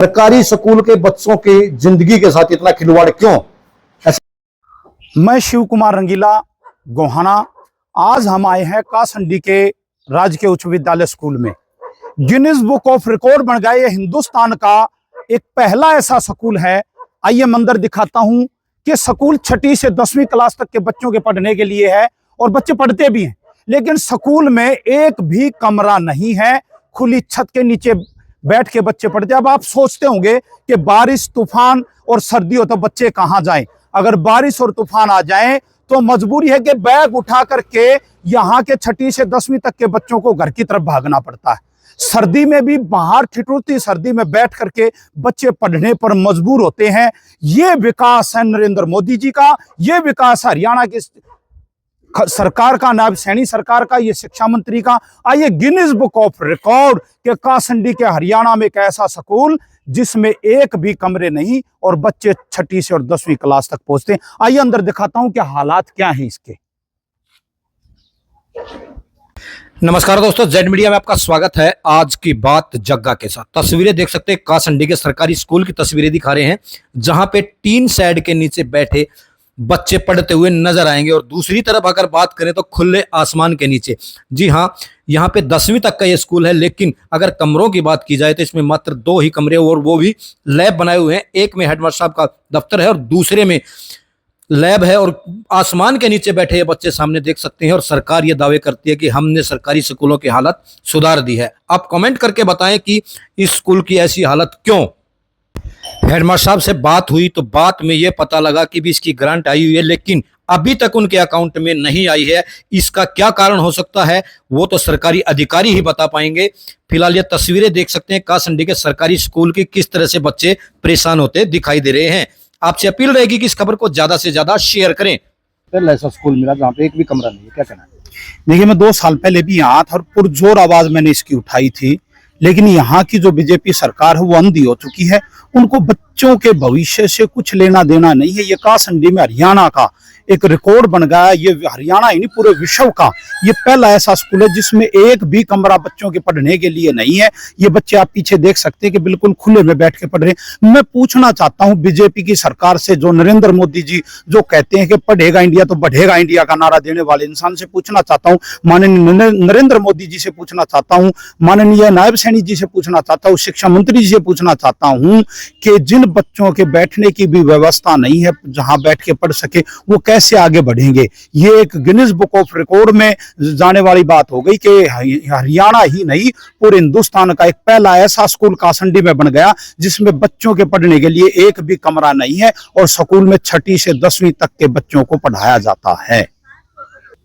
सरकारी स्कूल के बच्चों की जिंदगी के साथ इतना खिलवाड़ क्यों? मैं शिव कुमार रंगीला गोहाना। आज हम आए हैं कासंडी के राजकीय उच्च विद्यालय स्कूल में। गिनीज बुक ऑफ रिकॉर्ड बन गया। ये हिंदुस्तान का एक पहला ऐसा स्कूल है। आइए मंदिर दिखाता हूं कि स्कूल 6वीं से 10वीं क्लास तक के बच्चों के पढ़ने के लिए है और बच्चे पढ़ते भी हैं, लेकिन स्कूल में एक भी कमरा नहीं है। खुली छत के नीचे बैठ के बच्चे पढ़ते। अब आप सोचते होंगे कि बारिश तूफान और सर्दी हो तो बच्चे कहां जाएं। अगर बारिश और तूफान आ जाएं तो मजबूरी है कि बैग उठा करके यहाँ के 6वीं से 10वीं तक के बच्चों को घर की तरफ भागना पड़ता है। सर्दी में भी बाहर ठिठुरती सर्दी में बैठ करके बच्चे पढ़ने पर मजबूर होते हैं। ये विकास है नरेंद्र मोदी जी का, ये विकास हरियाणा की सरकार का, नायब सैनी सरकार का, ये शिक्षा मंत्री का। आइए गिनीज बुक ऑफ रिकॉर्ड के कासंडी के हरियाणा में एक ऐसा स्कूल जिसमें एक भी कमरे नहीं और बच्चे 6वीं से और 10वीं क्लास तक पहुंचते हैं। आइए अंदर दिखाता हूं कि हालात क्या हैं इसके। नमस्कार दोस्तों, जेड मीडिया में आपका स्वागत है। आज की बात जग्गा के साथ। तस्वीरें देख सकते हैं, कासंडी के सरकारी स्कूल की तस्वीरें दिखा रहे हैं, जहां पे टीन शेड के नीचे बैठे बच्चे पढ़ते हुए नजर आएंगे। और दूसरी तरफ अगर बात करें तो खुले आसमान के नीचे। जी हां, यहाँ पे 10वीं तक का ये स्कूल है, लेकिन अगर कमरों की बात की जाए तो इसमें मात्र 2 ही कमरे और वो भी लैब बनाए हुए हैं। एक में हेडमास्टर साहब का दफ्तर है और दूसरे में लैब है। और आसमान के नीचे बैठे ये बच्चे सामने देख सकते हैं। और सरकार ये दावे करती है कि हमने सरकारी स्कूलों की हालत सुधार दी है। आप कमेंट करके बताएं कि इस स्कूल की ऐसी हालत क्यों। हेडमास्टर साहब से बात हुई तो बात में ये पता लगा कि भी इसकी ग्रांट आई हुई है, लेकिन अभी तक उनके अकाउंट में नहीं आई है। इसका क्या कारण हो सकता है वो तो सरकारी अधिकारी ही बता पाएंगे। फिलहाल ये तस्वीरें देख सकते हैं कासंडी के सरकारी स्कूल की, किस तरह से बच्चे परेशान होते दिखाई दे रहे हैं। आपसे अपील रहेगी कि इस खबर को ज्यादा से ज्यादा शेयर करें। पहला ऐसा स्कूल मिला जहाँ पे एक भी कमरा नहीं है, क्या कहना है? देखिए, मैं 2 साल पहले भी यहाँ था और पुरजोर आवाज मैंने इसकी उठाई थी, लेकिन यहाँ की जो बीजेपी सरकार है वो अंधी हो चुकी है। उनको बच्चों के भविष्य से कुछ लेना देना नहीं है। ये कासंडी में हरियाणा का एक रिकॉर्ड बन गया है। ये हरियाणा ही नहीं, पूरे विश्व का ये पहला ऐसा स्कूल है जिसमें एक भी कमरा बच्चों के पढ़ने के लिए नहीं है। ये बच्चे आप पीछे देख सकते हैं कि बिल्कुल खुले में बैठ के पढ़ रहे हैं। मैं पूछना चाहता हूं बीजेपी की सरकार से, जो नरेंद्र मोदी जी जो कहते हैं कि पढ़ेगा इंडिया तो बढ़ेगा इंडिया का नारा देने वाले इंसान से पूछना चाहता हूं, माननीय नरेंद्र मोदी जी से पूछना चाहता हूं, माननीय नायब सैनी जी से पूछना चाहता हूं, शिक्षा मंत्री जी से पूछना चाहता हूं कि जिन बच्चों के बैठने की भी व्यवस्था नहीं है, जहां बैठ के पढ़ सके, वो कैसे आगे बढ़ेंगे। ये एक गिनीज बुक ऑफ रिकॉर्ड में जाने वाली बात हो गई कि हरियाणा ही नहीं, पूरे हिंदुस्तान का एक पहला ऐसा स्कूल कासंडी में बन गया जिसमें बच्चों के पढ़ने के लिए एक भी कमरा नहीं है और स्कूल में 6वीं से 10वीं तक के बच्चों को पढ़ाया जाता है।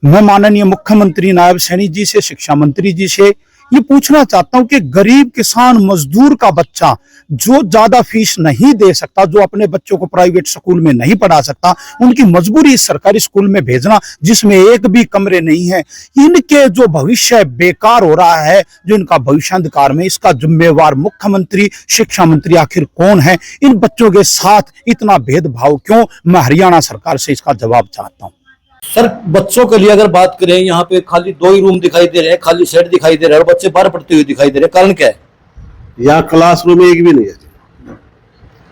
मैं माननीय मुख्यमंत्री नायब सैनी जी से, शिक्षा मंत्री जी से ये पूछना चाहता हूं कि गरीब किसान मजदूर का बच्चा जो ज्यादा फीस नहीं दे सकता, जो अपने बच्चों को प्राइवेट स्कूल में नहीं पढ़ा सकता, उनकी मजबूरी इस सरकारी स्कूल में भेजना जिसमें एक भी कमरे नहीं है, इनके जो भविष्य बेकार हो रहा है, जो इनका भविष्य अंधकार में, इसका जिम्मेवार मुख्यमंत्री, शिक्षा मंत्री आखिर कौन है? इन बच्चों के साथ इतना भेदभाव क्यों? मैं हरियाणा सरकार से इसका जवाब चाहता हूँ। सर, बच्चों के लिए अगर बात करें, यहाँ पे खाली 2 ही रूम दिखाई दे रहे हैं, खाली सेट दिखाई दे रहा है और बच्चे बाहर पढ़ते हुए दिखाई दे रहे हैं। कारण क्या है? यहाँ क्लासरूम एक भी नहीं है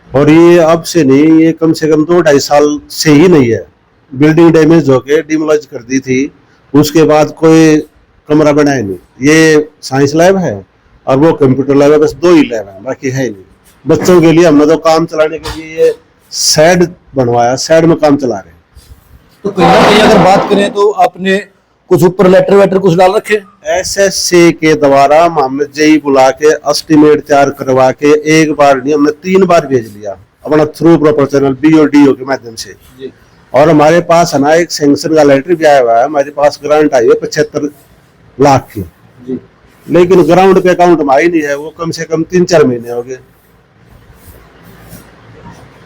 और ये अब से नहीं, ये कम से कम 2-2.5 साल से ही नहीं है। बिल्डिंग डैमेज होके डिमोलिश कर दी थी, उसके बाद कोई कमरा बनाया नहीं। ये साइंस लैब है और वो कंप्यूटर लैब है, बस 2 ही लैब है, बाकी है नहीं। बच्चों के लिए हमने तो काम चलाने के लिए ये शेड बनवाया, शेड में काम चला रहे हैं। तो कहीं ना कहीं अगर बात करें तो आपने कुछ ऊपर लेटर वेटर कुछ डाल रखे? एसएससी के द्वारा मोहम्मद जई बुला के एस्टिमेट तैयार करवा के एक बार नहीं, हमने 3 बार भेज लिया अपना थ्रू प्रॉपर चैनल BODO के माध्यम से जी। और हमारे पास है ना एक सैंक्शन का लेटर भी आया हुआ है, हमारे पास ग्रांट आई है 75 लाख की जी। लेकिन ग्राउंड पे अकाउंट में आई नहीं है, वो कम से कम 3-4 महीने हो गए,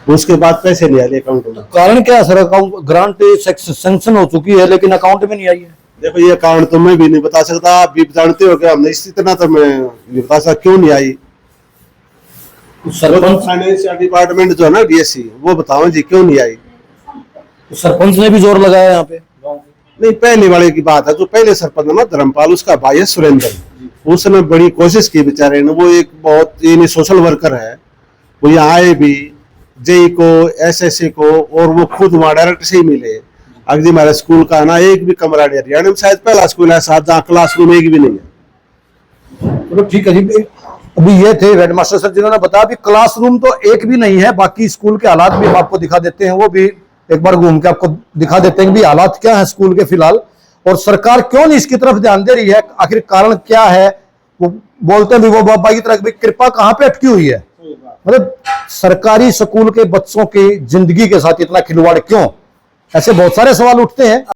उसके बाद पैसे नहीं आए अकाउंट में। कारण क्या है सर? अकाउंट ग्रांट सैंक्शन हो चुकी है लेकिन अकाउंट में नहीं आई है। देखो, ये अकाउंट तो मैं भी नहीं बता सकता, आप भी जानते हो कि हमने इतना तो मैं नहीं बता सकता क्यों नहीं आई। सरपंच फाइनेंशियल डिपार्टमेंट जो है ना DSC, वो बताओ जी क्यों नहीं आई। सरपंच ने भी जोर लगाया यहाँ पे? नहीं, पहले वाले की बात है, जो पहले सरपंच है ना धर्मपाल, उसका भाई है सुरेंद्र, उसने बड़ी कोशिश की बेचारे ने। वो एक बहुत सोशल वर्कर है, वो यहाँ आए भी, जेई को, एसएससी को, और वो खुद वहाँ डायरेक्ट से ही मिले। अगर जी हमारे स्कूल का ना एक भी कमरा नहीं, हरियाणा में शायद पहला स्कूल है साथ जहाँ क्लासरूम एक भी नहीं है। मतलब ठीक है जी। अभी ये थे हेडमास्टर सर जिन्होंने बताया भी क्लासरूम तो एक भी नहीं है, बाकी स्कूल के हालात भी हम आपको दिखा देते हैं, वो भी एक बार घूम के आपको दिखा देते हैं कि हालात क्या है स्कूल के फिलहाल, और सरकार क्यों नहीं इसकी तरफ ध्यान दे रही है, आखिर कारण क्या है। वो बोलते हैं भी वो बाबा की तरह कृपा कहाँ पे अटकी हुई है। मतलब सरकारी स्कूल के बच्चों की जिंदगी के साथ इतना खिलवाड़ क्यों, ऐसे बहुत सारे सवाल उठते हैं।